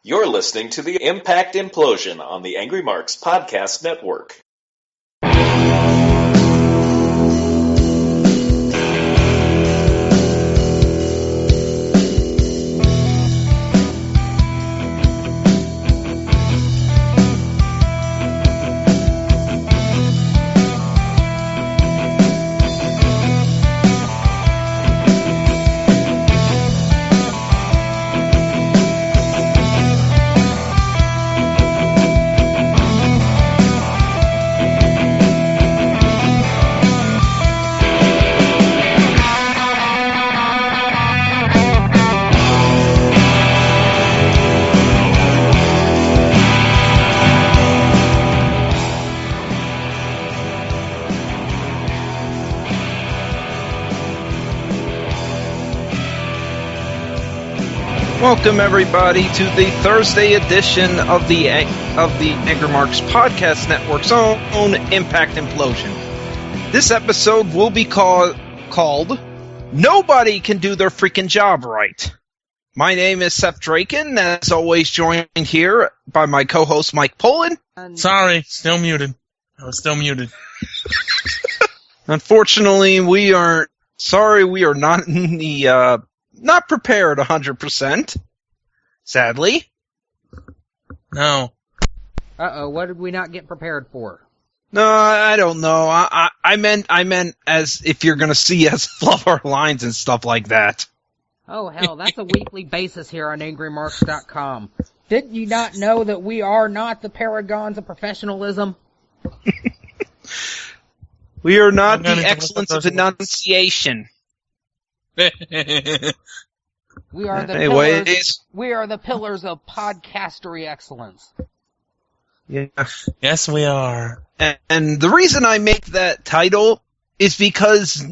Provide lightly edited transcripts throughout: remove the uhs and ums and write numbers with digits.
You're listening to the Impact Implosion on the Angry Marks Podcast Network. Welcome everybody to the Thursday edition of the AngryMarks Podcast Network's own Impact Implosion. This episode will be called Nobody Can Do Their Freaking Job Right. My name is Seth Draken, as always joined here by my co-host Mike Poland. Sorry, still muted. I was still muted. Unfortunately, we are not in the not prepared 100%. Sadly. No. Uh-oh, what did we not get prepared for? No, I don't know. I meant as if you're gonna see us fluff our lines and stuff like that. Oh, hell, that's a weekly basis here on AngryMarks.com. Did you not know that we are not the paragons of professionalism? We are not the excellence of enunciation. We are the Anyways. pillars. We are the pillars of podcastery excellence. Yeah. Yes, we are. And the reason I make that title is because,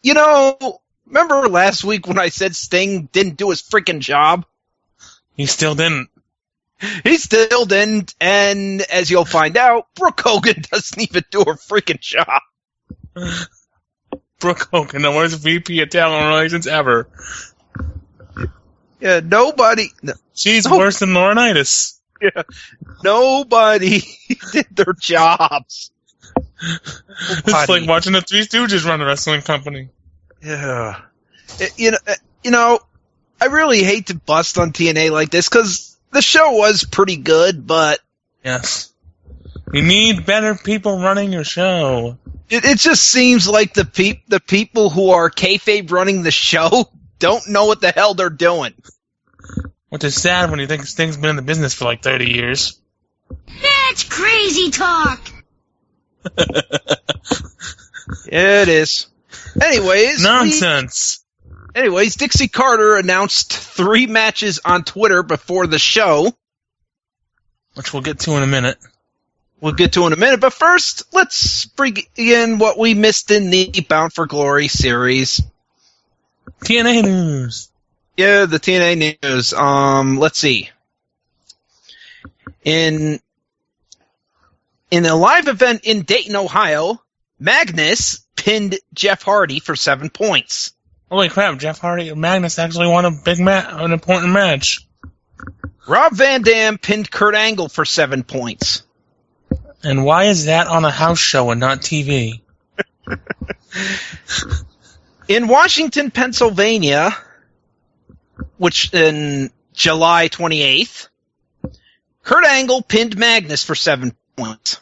remember last week when I said Sting didn't do his freaking job? He still didn't. He still didn't, and as you'll find out, Brooke Hogan doesn't even do her freaking job. Brooke Hogan, the worst VP of Talent Relations ever. Yeah, nobody... She's worse than Laurinaitis. Yeah, nobody did their jobs. It's like watching the Three Stooges run a wrestling company. Yeah. I really hate to bust on TNA like this, because the show was pretty good, but... Yes. You need better people running your show. It just seems like the people who are kayfabe running the show don't know what the hell they're doing. Which is sad when you think Sting's been in the business for like 30 years. That's crazy talk! It is. Anyways... Nonsense! Dixie Carter announced 3 matches on Twitter before the show. Which we'll get to in a minute. We'll get to in a minute, but first, let's bring in what we missed in the Bound for Glory series. TNA news. Yeah, the TNA news. Let's see. In a live event in Dayton, Ohio, Magnus pinned Jeff Hardy for 7 points. Holy crap, Magnus actually won an important match. Rob Van Dam pinned Kurt Angle for 7 points. And why is that on a house show and not TV? In Washington, Pennsylvania, which in July 28th, Kurt Angle pinned Magnus for 7 points.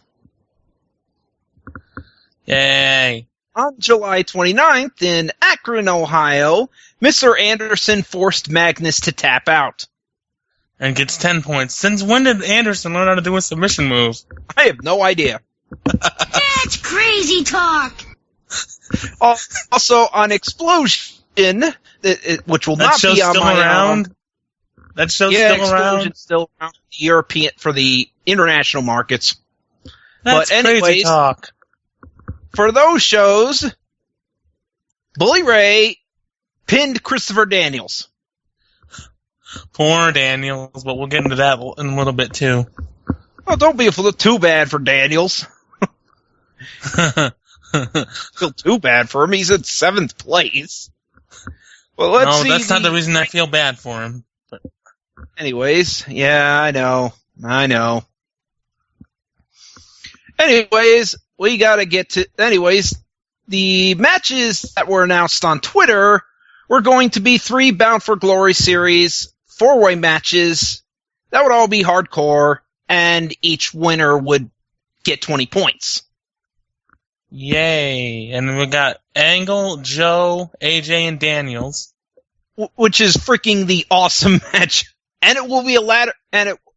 Yay. On July 29th, in Akron, Ohio, Mr. Anderson forced Magnus to tap out. And gets 10 points. Since when did Anderson learn how to do a submission move? I have no idea. That's crazy talk! Also, on Explosion, which will not be on my around. That show's still around. Explosion's still around for the international markets. That's but anyways, crazy talk. For those shows, Bully Ray pinned Christopher Daniels. Poor Daniels, but we'll get into that in a little bit too. Well, don't be too bad for Daniels. Feel too bad for him. He's in 7th place. Well, let's see. No, that's not the reason I feel bad for him. But Anyways, yeah, I know. Anyways, we gotta get to... Anyways, the matches that were announced on Twitter were going to be 3 Bound for Glory series, 4-way matches. That would all be hardcore, and each winner would get 20 points. Yay. And we got Angle, Joe, AJ, and Daniels. Which is freaking the awesome match. And it will be a ladder...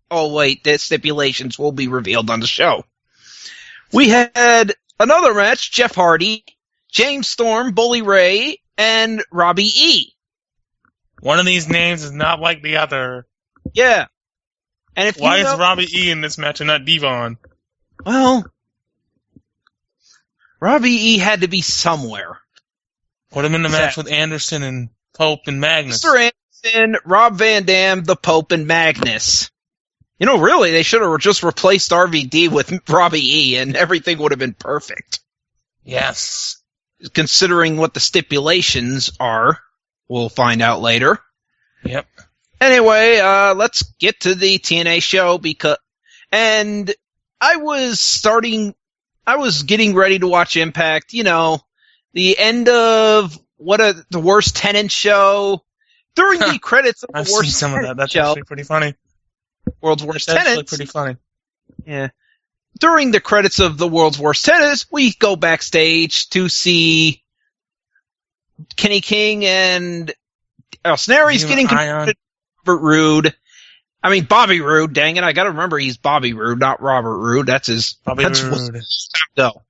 Oh, wait, the stipulations will be revealed on the show. We had another match, Jeff Hardy, James Storm, Bully Ray, and Robbie E. One of these names is not like the other. Yeah. And if Why you know, is Robbie E in this match and not Devon? Well, Robbie E had to be somewhere. Put him in the match with Anderson and Pope and Magnus. Mr. Anderson, Rob Van Dam, the Pope, and Magnus. You know, really, they should have just replaced RVD with Robbie E, and everything would have been perfect. Yes. Considering what the stipulations are, we'll find out later. Yep. Anyway, let's get to the TNA show and I was getting ready to watch Impact, you know, the end of the Worst Tenant show, during the credits of the I've Worst seen some of Tenant that. That's show, actually pretty funny. World's Worst That's actually Tenants. pretty funny. Yeah. During the credits of the World's Worst Tenants, we go backstage to see Kenny King and Snary's getting converted to Robert Roode. I mean, Bobby Roode, dang it. I gotta remember he's Bobby Roode, not Robert Roode. That's Roode. No.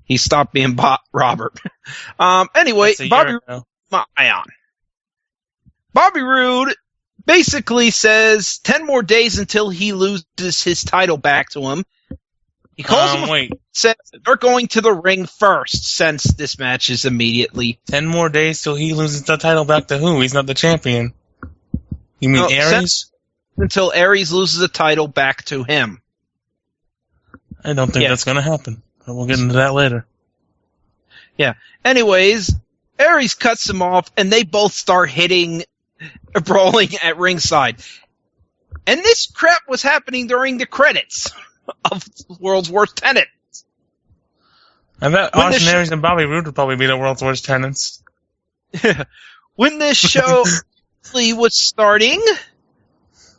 He stopped being Robert. Anyway, Bobby Roode, Ion. Bobby Roode basically says 10 more days until he loses his title back to him. He calls him says they're going to the ring first, since this match is immediately 10 more days till he loses the title back to who? He's not the champion. You mean Aries? Until Aries loses the title back to him. I don't think that's going to happen. But we'll get into that later. Yeah. Anyways, Aries cuts him off, and they both start brawling at ringside. And this crap was happening during the credits of World's Worst Tenant. I bet Austin Aries and Bobby Roode would probably be the World's Worst Tenants. When this show was starting,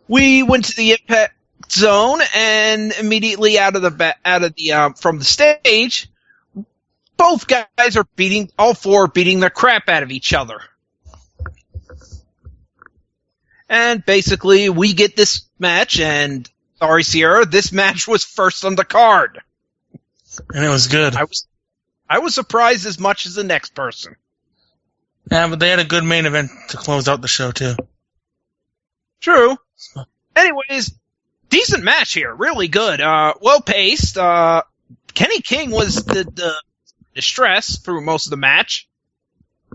we went to the Impact Zone, and immediately from the stage, both guys are all four beating the crap out of each other. And basically, we get this match, and sorry, Sierra, this match was first on the card. And it was good. I was surprised as much as the next person. Yeah, but they had a good main event to close out the show, too. True. Anyways, decent match here. Really good. Well-paced. Kenny King was the distress through most of the match.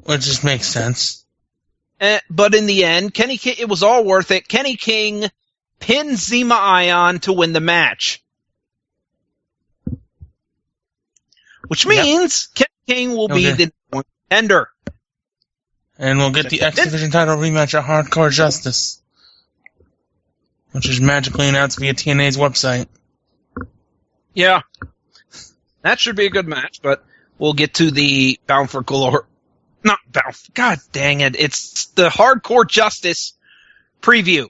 Which just makes sense. But in the end, it was all worth it. Kenny King pinned Zema Ion to win the match. Which means Kenny King will be the contender. And we'll get the X Division title rematch at Hardcore Justice. Which is magically announced via TNA's website. Yeah. That should be a good match, but we'll get to the Bound for Glory. Not Bound. God dang it. It's the Hardcore Justice preview.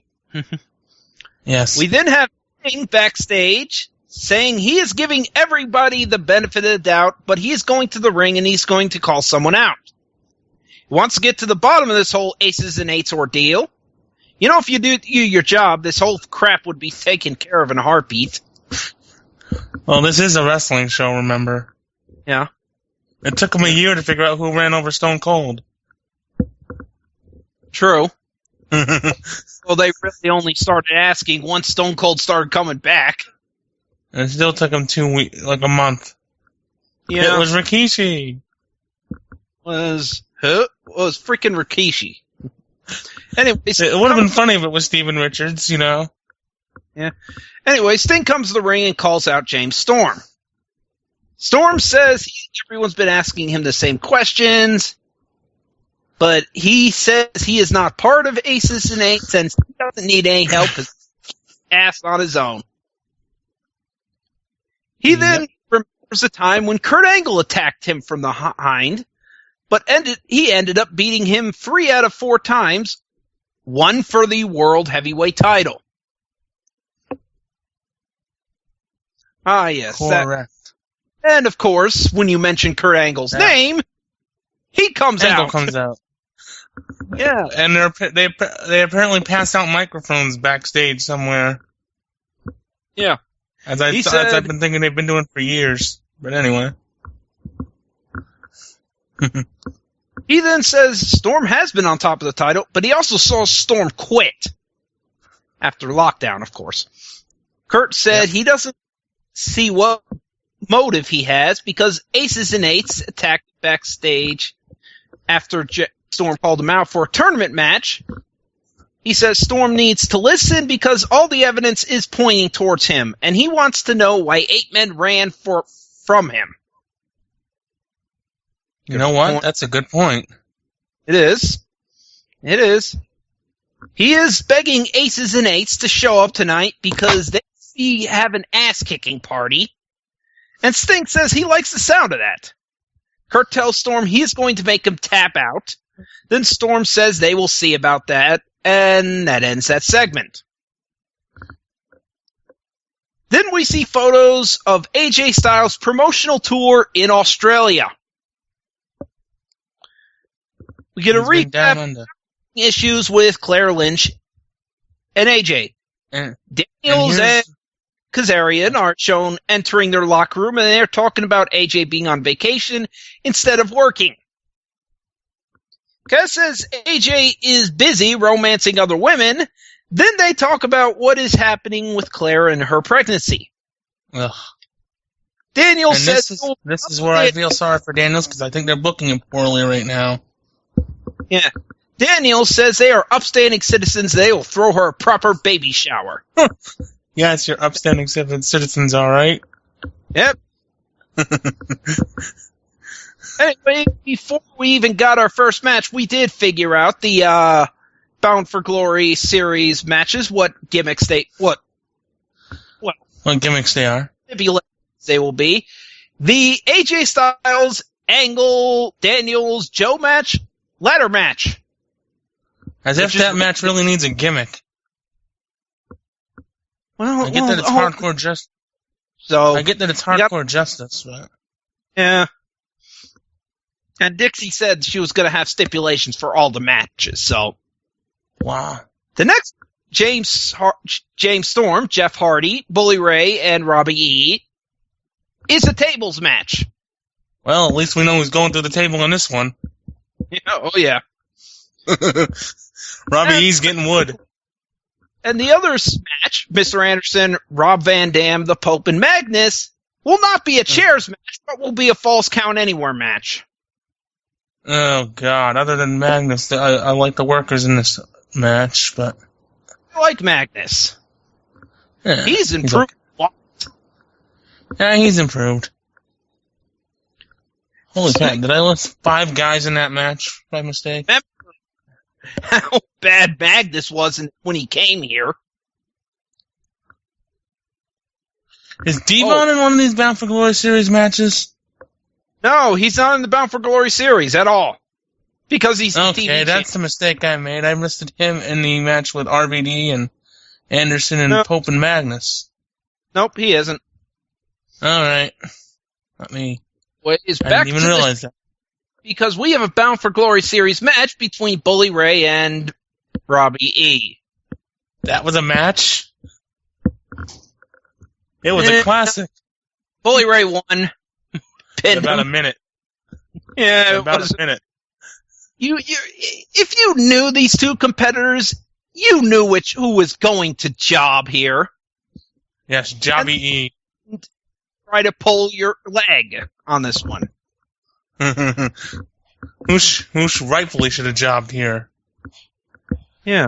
Yes. We then have King backstage saying he is giving everybody the benefit of the doubt, but he is going to the ring and he's going to call someone out. He wants to get to the bottom of this whole aces and eights ordeal. You know, if you do your job, this whole crap would be taken care of in a heartbeat. Well, this is a wrestling show, remember? Yeah. It took them a year to figure out who ran over Stone Cold. True. Well, they really only started asking once Stone Cold started coming back. And it still took them 2 weeks, like a month. Yeah. It was Rikishi. Was freaking Rikishi. Anyways, it would have been funny if it was Steven Richards, you know. Yeah. Anyway, Sting comes to the ring and calls out James Storm. Storm says everyone's been asking him the same questions. but he says he is not part of Aces and Eights and he doesn't need any help because he's ass on his own. He then remembers a time when Kurt Angle attacked him from the hind, but he ended up beating him 3 out of 4 times, 1 for the World Heavyweight title. Ah, yes. Correct. And, of course, when you mention Kurt Angle's name, he comes Angle out. comes out. Yeah. And they apparently passed out microphones backstage somewhere. Yeah. As I've been thinking they've been doing for years. But anyway. He then says Storm has been on top of the title, but he also saw Storm quit. After lockdown, of course. Kurt said he doesn't see what motive he has because Aces and Eights attacked backstage after Storm called him out for a tournament match. He says Storm needs to listen because all the evidence is pointing towards him, and he wants to know why 8 men ran from him. You know what? That's a good point. It is. It is. He is begging Aces and Eights to show up tonight because they have an ass-kicking party. And Sting says he likes the sound of that. Kurt tells Storm he is going to make him tap out. Then Storm says they will see about that. And that ends that segment. Then we see photos of AJ Styles' promotional tour in Australia. We get a recap of issues with Claire Lynch and AJ. Daniels and Kazarian are shown entering their locker room, and they're talking about AJ being on vacation instead of working. Kaz says AJ is busy romancing other women. Then they talk about what is happening with Claire and her pregnancy. Ugh. Daniels says... This is where I feel sorry for Daniels, because I think they're booking him poorly right now. Yeah. Daniels says they are upstanding citizens. They will throw her a proper baby shower. Yes, you're upstanding citizens, all right? Yep. Anyway, before we even got our first match, we did figure out the Bound for Glory series matches, what gimmicks they are. They will be. The AJ Styles, Angle, Daniels, Joe match, ladder match. As if that match really needs a gimmick. Well, I get that it's hardcore justice. So I get that it's hardcore justice, but yeah. And Dixie said she was going to have stipulations for all the matches. So wow. The next James Storm, Jeff Hardy, Bully Ray, and Robbie E. is a tables match. Well, at least we know who's going through the table in this one. Yeah, oh yeah. Robbie E's getting wood. And the other match, Mr. Anderson, Rob Van Dam, the Pope, and Magnus, will not be a chairs match, but will be a false count anywhere match. Oh, God. Other than Magnus, I like the workers in this match, but... I like Magnus. Yeah, he's improved. Yeah, he's improved. Holy crap, did I list 5 guys in that match by mistake? How bad Magnus was when he came here. Is Devon in one of these Bound for Glory series matches? No, he's not in the Bound for Glory series at all. Because he's the TV Okay, that's the mistake I made. I listed him in the match with RVD and Anderson and Pope and Magnus. Nope, he isn't. Alright. Let me... I didn't even realize that. Because we have a Bound for Glory series match between Bully Ray and Robbie E. That was a match? It was a classic. Bully Ray won. About a minute. Yeah, about a minute. If you knew these two competitors, you knew who was going to job here. Yes, Jobby E. Try to pull your leg on this one. Who rightfully should have jobbed here. Yeah.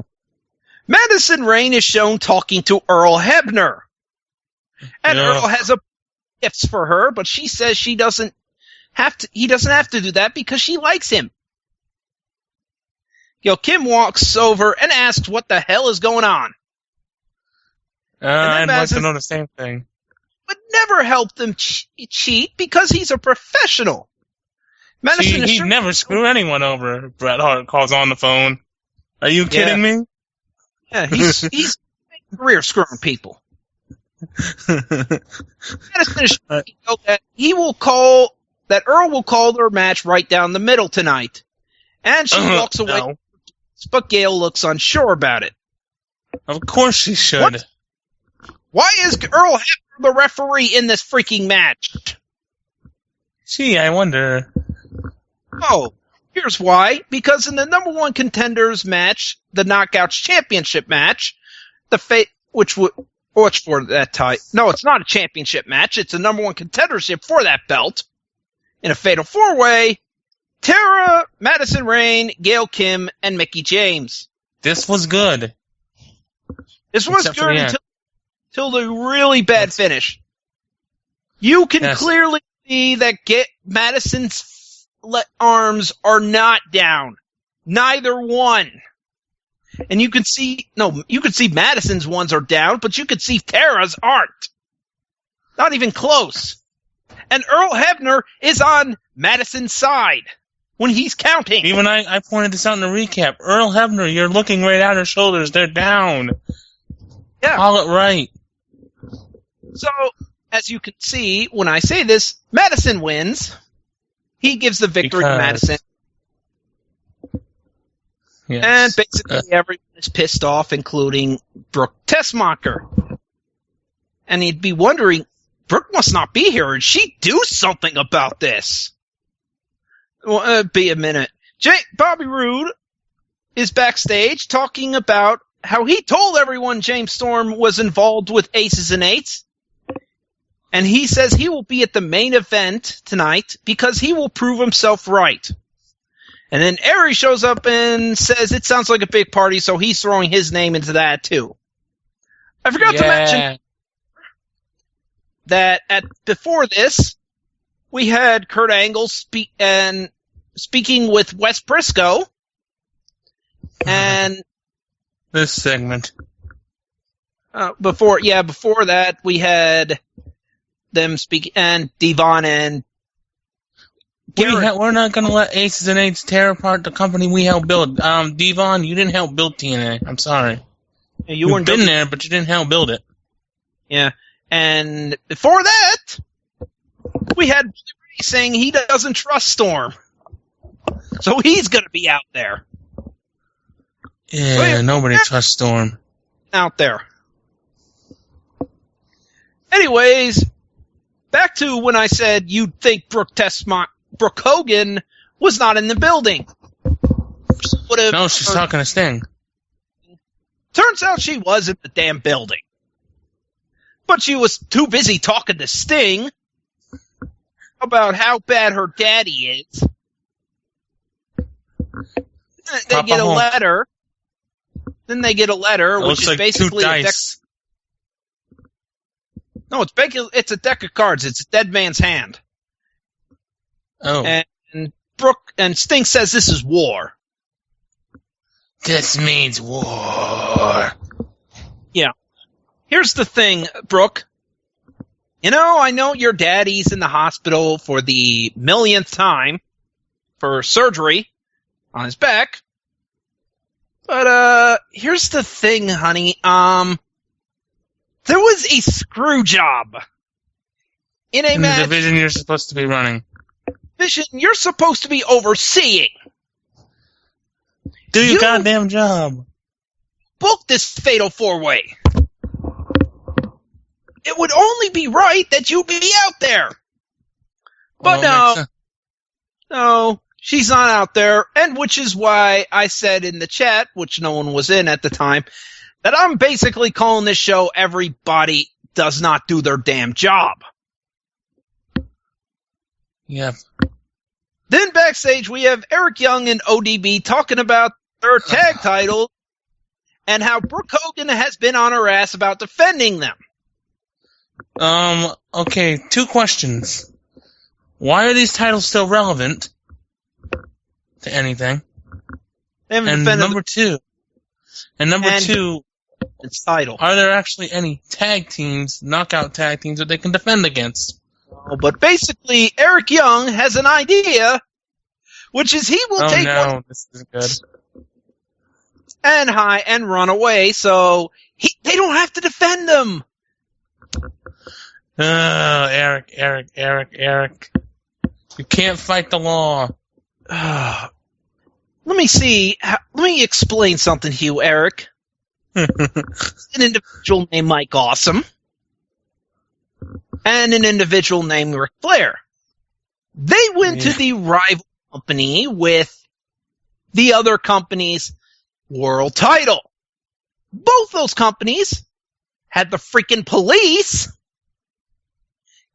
Madison Rayne is shown talking to Earl Hebner. And Earl has gifts for her, but she says he doesn't have to do that because she likes him. Gail Kim walks over and asks what the hell is going on. I'd like to know the same thing. Would never help them cheat because he's a professional. Madison he'd never screw anyone over. Bret Hart calls on the phone. Are you kidding me? Yeah, he's career screwing people. Madison is that that Earl will call their match right down the middle tonight. And she walks away, no. But Gail looks unsure about it. Of course she should. What? Why is Earl Hebner the referee in this freaking match? Gee, I wonder. Oh, here's why. Because in the number one contenders match, the Knockouts Championship match, which for that title. No, it's not a championship match. It's a number one contendership for that belt. In a fatal four-way, Tara, Madison Rayne, Gail Kim, and Mickie James. This was good. This was good until the really bad finish. You can clearly see that Madison's arms are not down. Neither one. And you can see Madison's ones are down, but you can see Tara's aren't. Not even close. And Earl Hebner is on Madison's side when he's counting. Even I pointed this out in the recap. Earl Hebner, you're looking right at her shoulders. They're down. Yeah. Call it right. So, as you can see, when I say this, Madison wins. He gives the victory to Madison. Yes. And basically everyone is pissed off, including Brooke Tessmacher. And he'd be wondering, Brooke must not be here. Did she do something about this? Well, be a minute. Bobby Roode is backstage talking about how he told everyone James Storm was involved with Aces and Eights. And he says he will be at the main event tonight because he will prove himself right. And then Aries shows up and says it sounds like a big party, so he's throwing his name into that too. I forgot to mention that before this, we had Kurt Angle speaking with Wes Briscoe, and this segment. Before that, we had them speak, and Devon and we're not going to let Aces and Eights tear apart the company we helped build. Devon, you didn't help build TNA. I'm sorry. Yeah, You've been there, but you didn't help build it. Yeah. And before that, we had Billy Ray saying he doesn't trust Storm. So he's going to be out there. Yeah, nobody trusts Storm. Out there. Anyways, back to when I said you'd think Brooke Hogan was not in the building. No, she's talking to Sting. Turns out she was in the damn building. But she was too busy talking to Sting about how bad her daddy is. They get a letter. Then they get a letter, which is basically a deck. No, it's a deck of cards. It's a dead man's hand. Oh. And Brooke and Sting says this is war. This means war. Yeah. Here's the thing, Brooke. I know your daddy's in the hospital for the millionth time for surgery on his back. But, here's the thing, honey. There was a screw job in a match. The division you're supposed to be running. Division you're supposed to be overseeing. Do your goddamn job. Book this fatal four-way. It would only be right that you be out there. But no, she's not out there, and which is why I said in the chat, which no one was in at the time, that I'm basically calling this show Everybody Does Not Do Their Damn Job. Yep. Then backstage we have Eric Young and ODB talking about their tag title and how Brooke Hogan has been on her ass about defending them. Okay, 2 questions. Why are these titles still relevant to anything? And number two, its title. Are there actually any tag teams, knockout tag teams, that they can defend against? No, but basically, Eric Young has an idea, which is he will take one this is good. and run away, so they don't have to defend them. Eric. You can't fight the law. Let me see. Let me explain something to you, Eric. An individual named Mike Awesome and an individual named Ric Flair. They went to the rival company with the other company's world title. Both those companies had the freaking police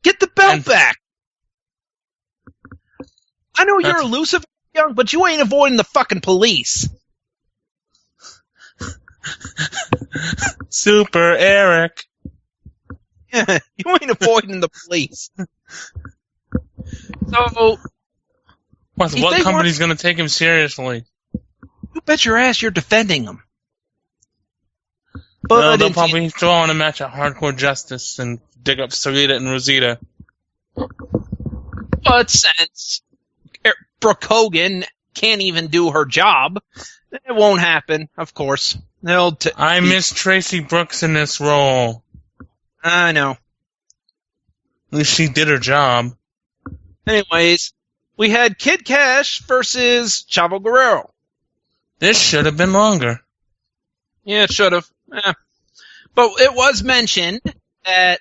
get the belt back. I know you're elusive, Young, but you ain't avoiding the fucking police. Super Eric. Yeah, you ain't avoiding the police. So, what company's going to take him seriously? You bet your ass you're defending him. But they'll probably throw on a match at Hardcore Justice and dig up Sarita and Rosita. But since Brooke Hogan can't even do her job, it won't happen, of course. I miss Tracy Brooks in this role. I know. At least she did her job. Anyways, we had Kid Cash versus Chavo Guerrero. This should have been longer. Yeah, it should have. But it was mentioned that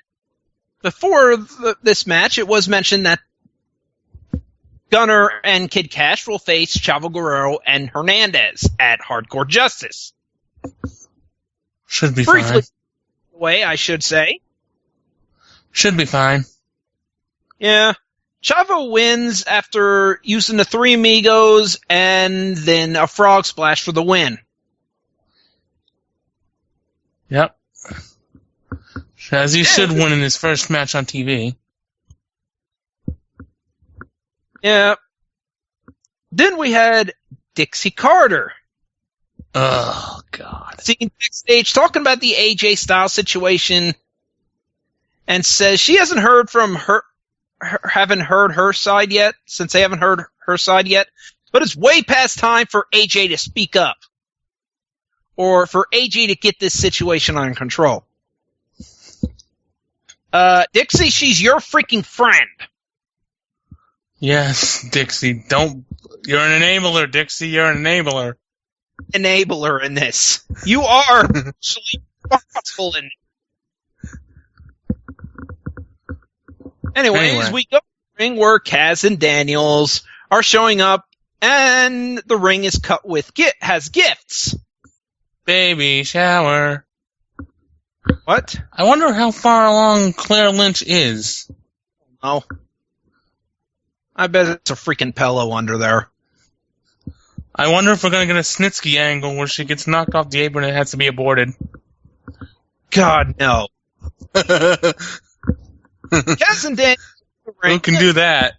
before this match, it was mentioned that Gunner and Kid Cash will face Chavo Guerrero and Hernandez at Hardcore Justice. Should be Briefly, fine. Way I should say. Should be fine. Yeah. Chavo wins after using the Three Amigos and then a frog splash for the win. Yep. As he should win in his first match on TV. Yeah. Then we had Dixie Carter. Oh, God. Seen backstage talking about the AJ Styles situation and says she hasn't heard from haven't heard her side yet, since they haven't heard her side yet, but it's way past time for AJ to speak up. Or for AJ to get this situation under control. Dixie, she's your freaking friend. Yes, Dixie, you're an enabler, Dixie, you're an enabler. Enabler in this. You are actually responsible in it. Anyways, we go to the ring where Kaz and Daniels are showing up, and the ring is cut with has gifts. Baby shower. What? I wonder how far along Claire Lynch is. Oh. I bet it's a freaking pillow under there. I wonder if we're going to get a Snitsky angle where she gets knocked off the apron and has to be aborted. God, no. Kaz and Daniels. Who can do that?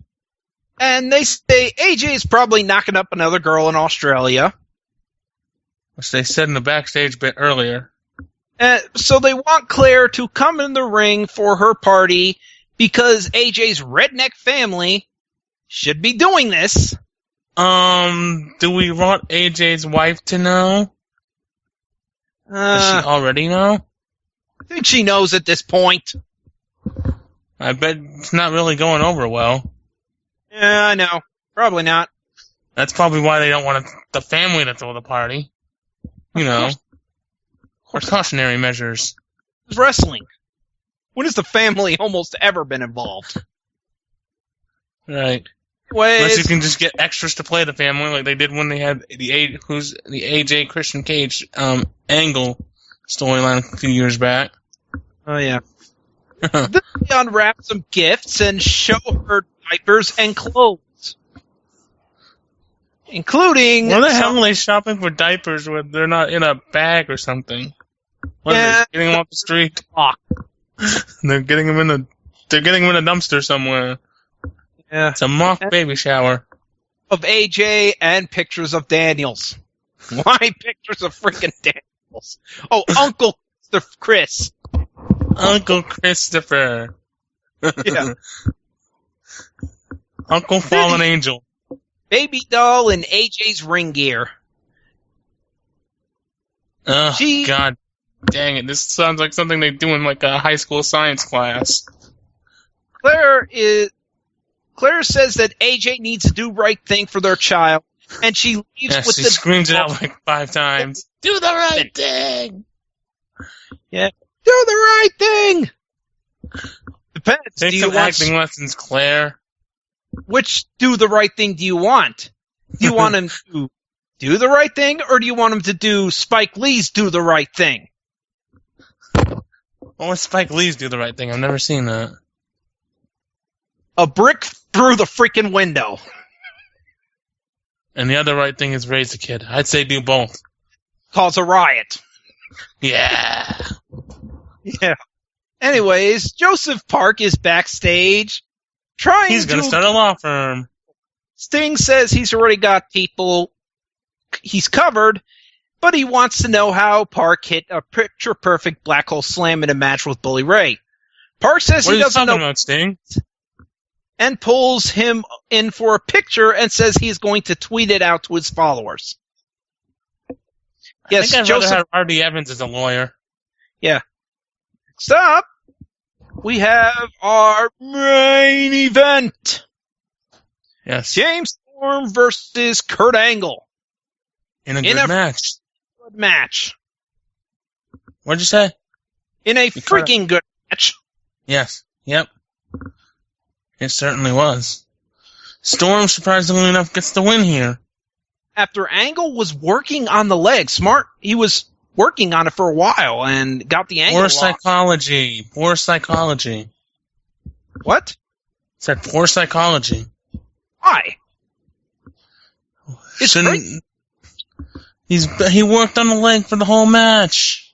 And they say AJ is probably knocking up another girl in Australia. Which they said in the backstage bit earlier. So they want Claire to come in the ring for her party because AJ's redneck family should be doing this. Do we want AJ's wife to know? Does she already know? I think she knows at this point. I bet it's not really going over well. Yeah, I know. Probably not. That's probably why they don't want the family to throw the party. You know. Precautionary measures. It's wrestling. When has the family almost ever been involved? Right. Anyways, unless you can just get extras to play the family, like they did when they had the AJ Christian Cage Angle storyline a few years back. Oh yeah. Then they unwrap some gifts and show her diapers and clothes, including. Where the hell are they shopping for diapers when they're not in a bag or something? What are they getting them off the street? They're getting them in a dumpster somewhere. Yeah. It's a mock baby shower. Of AJ and pictures of Daniels. Why pictures of freaking Daniels? Oh, Uncle Chris. Uncle Christopher. Yeah. Uncle Fallen Angel. Baby doll in AJ's ring gear. Oh, God dang it. This sounds like something they do in like a high school science class. Claire says that AJ needs to do right thing for their child, and she leaves with she screams it out like 5 times. Do the right thing! Yeah. Do the right thing! Depends. Take some acting lessons, Claire. Which do the right thing do you want? Do you want him to do the right thing, or do you want him to do Spike Lee's do the right thing? Well, what's Spike Lee's do the right thing? I've never seen that. A brick through the freaking window. And the other right thing is raise a kid. I'd say do both. Cause a riot. Yeah. Yeah. Anyways, Joseph Park is backstage trying He's going to start a law firm. Sting says he's already got people he's covered, but he wants to know how Park hit a picture-perfect black hole slam in a match with Bully Ray. Park says he doesn't know about, Sting? And pulls him in for a picture and says he's going to tweet it out to his followers. Yes, I think I'd rather have R.D. Evans as a lawyer. Yeah. Next up, we have our main event. Yes. James Storm versus Kurt Angle. In a good match. Good match. What'd you say? In a freaking good match. Yes. Yep. It certainly was. Storm, surprisingly enough, gets the win here. After Angle was working on the leg, he was working on it for a while and got the angle. Poor psychology. Poor psychology. What? Said poor psychology. Why? He worked on the leg for the whole match.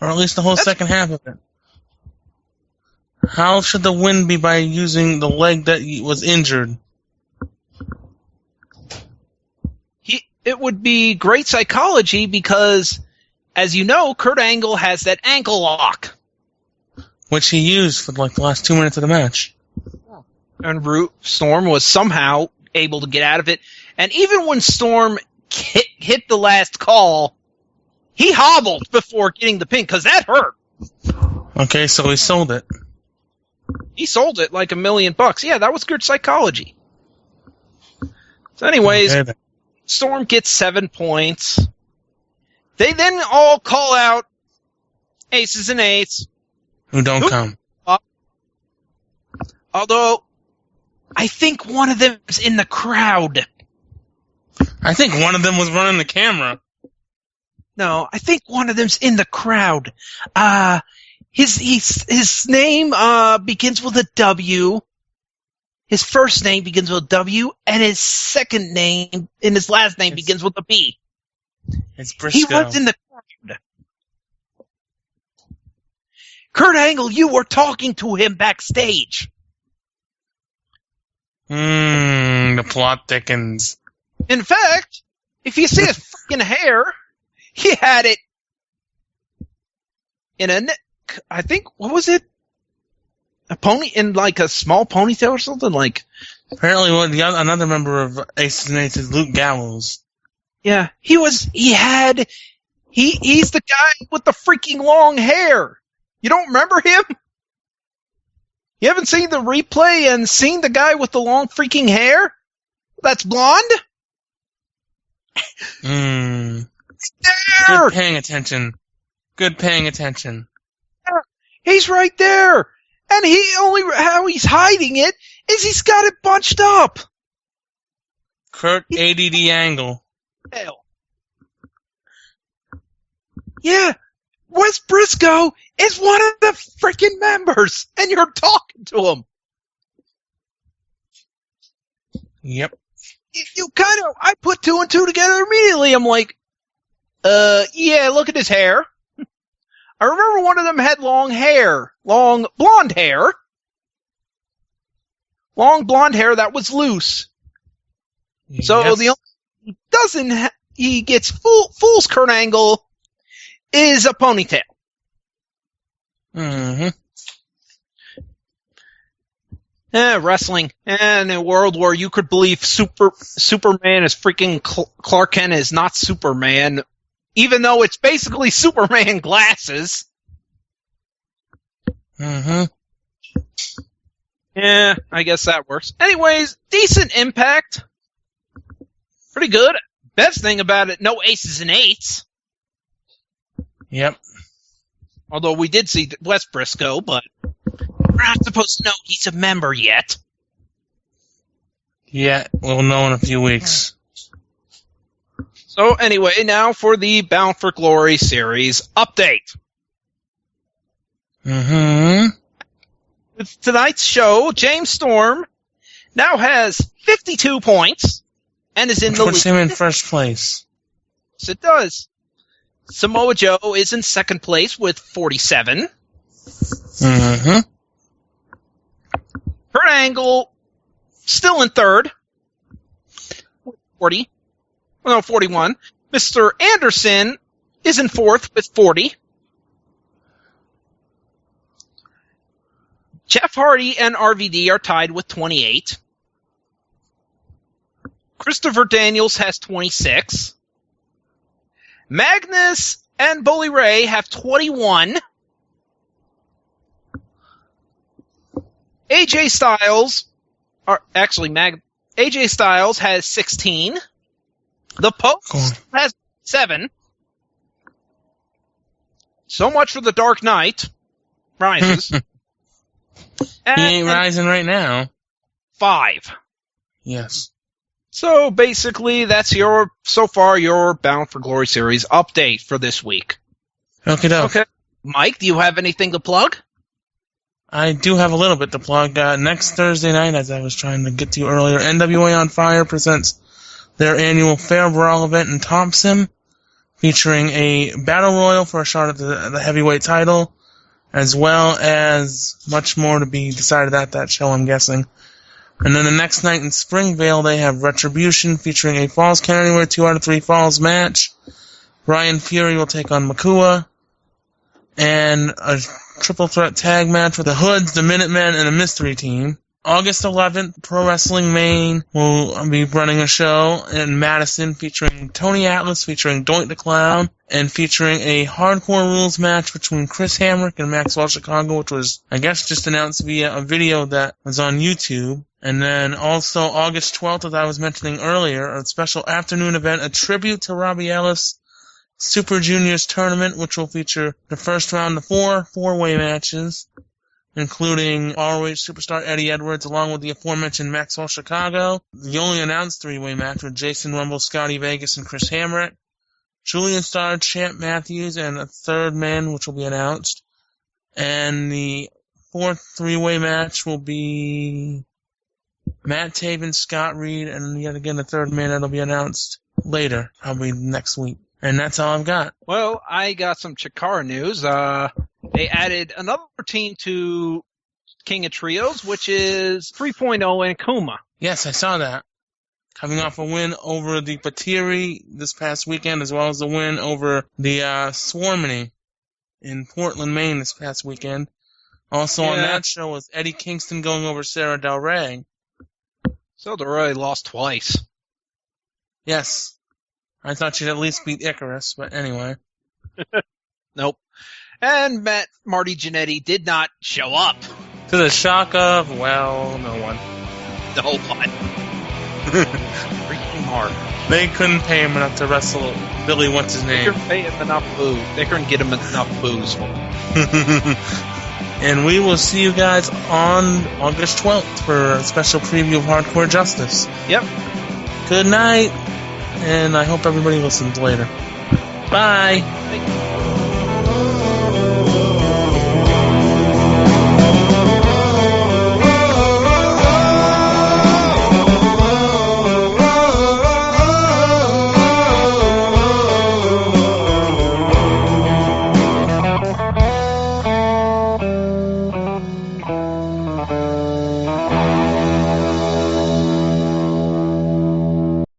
Or at least the whole second half of it. How should the win be by using the leg that was injured? It would be great psychology because, as you know, Kurt Angle has that ankle lock. Which he used for like the last 2 minutes of the match. And Storm was somehow able to get out of it. And even when Storm hit the last call, he hobbled before getting the pin because that hurt. Okay, so he sold it. He sold it like $1 million. Yeah, that was good psychology. So anyways, okay, Storm gets 7 points. They then all call out aces and eights. Who don't come. Although, I think one of them's in the crowd. I think one of them was running the camera. No, I think one of them's in the crowd. His name begins with a W. His first name begins with a W, and his second name and his last name begins with a B. It's Briscoe. He was in the crowd. Kurt Angle, you were talking to him backstage. The plot thickens. In fact, if you see his freaking hair, he had it in I think, what was it? A pony in like a small ponytail or something like. Apparently, another member of Aces and Eights is Luke Gallows. Yeah, he's the guy with the freaking long hair. You don't remember him? You haven't seen the replay and seen the guy with the long freaking hair? That's blonde? Good paying attention. Good paying attention. He's right there. And how he's hiding it is he's got it bunched up. Kurt ADD Angle. Hell. Yeah. Wes Briscoe is one of the freaking members, and you're talking to him. Yep. I put 2 and 2 together immediately. I'm like, yeah, look at his hair. I remember one of them had long blonde hair. Long blonde hair that was loose. Yes. So the only he doesn't he gets fools Kurt Angle is a ponytail. Mm-hmm. Wrestling. And in a world where you could believe Superman is freaking Clark Kent is not Superman, even though it's basically Superman glasses. Mm-hmm. Yeah, I guess that works. Anyways, decent Impact. Pretty good. Best thing about it, no aces and eights. Yep. Although we did see Wes Briscoe, but we're not supposed to know he's a member yet. Yeah, we'll know in a few weeks. So anyway, now for the Bound for Glory series update. Mm-hmm. With tonight's show, James Storm now has 52 points and is in the lead. Puts him in first place. Yes, it does. Samoa Joe is in second place with 47. Mm-hmm. Kurt Angle still in third. 41. Mr. Anderson is in fourth with 40. Jeff Hardy and RVD are tied with 28. Christopher Daniels has 26. Magnus and Bully Ray have 21. AJ Styles has 16. The Post has 7. So much for the Dark Knight Rises. He ain't rising right now. 5. Yes. So basically, that's your Bound for Glory series update for this week. Okay. Mike, do you have anything to plug? I do have a little bit to plug. Next Thursday night, as I was trying to get to earlier, NWA on Fire presents their annual Fair Brawl event in Thompson, featuring a battle royal for a shot at the heavyweight title, as well as much more to be decided at that show, I'm guessing. And then the next night in Springvale, they have Retribution featuring a Falls Count Anywhere 2 out of 3 Falls match. Brian Fury will take on Makua. And a triple threat tag match with the Hoods, the Minutemen, and a mystery team. August 11th, Pro Wrestling Maine will be running a show in Madison featuring Tony Atlas, featuring Doink the Clown, and featuring a Hardcore Rules match between Chris Hamrick and Maxwell Chicago, which was, I guess, just announced via a video that was on YouTube. And then also August 12th, as I was mentioning earlier, a special afternoon event, a tribute to Robbie Ellis Super Juniors tournament, which will feature the first round of 4 four-way matches, including ROH superstar Eddie Edwards, along with the aforementioned Maxwell Chicago. The only announced 3-way match with Jason Rumble, Scotty Vegas, and Chris Hamrick. Julian Starr, Champ Matthews, and a third man, which will be announced. And the 4th 3-way match will be Matt Taven, Scott Reed, and yet again the third man that'll be announced later, probably next week. And that's all I've got. Well, I got some Chikara news. They added another team to King of Trios, which is 3.0 and Kuma. Yes, I saw that. Coming off a win over the Patiri this past weekend, as well as the win over the Swarmany in Portland, Maine this past weekend. Also on that show was Eddie Kingston going over Sarah Del Rey. So Del Rey lost twice. Yes. I thought she'd at least beat Icarus, but anyway. Nope. And Marty Jannetty did not show up. To the shock of, well, no one. No one. Freaking hard. They couldn't pay him enough to wrestle Billy what's his name. They couldn't pay him enough booze. They couldn't get him enough booze for him. And we will see you guys on August 12th for a special preview of Hardcore Justice. Yep. Good night. And I hope everybody listens later. Bye. Bye.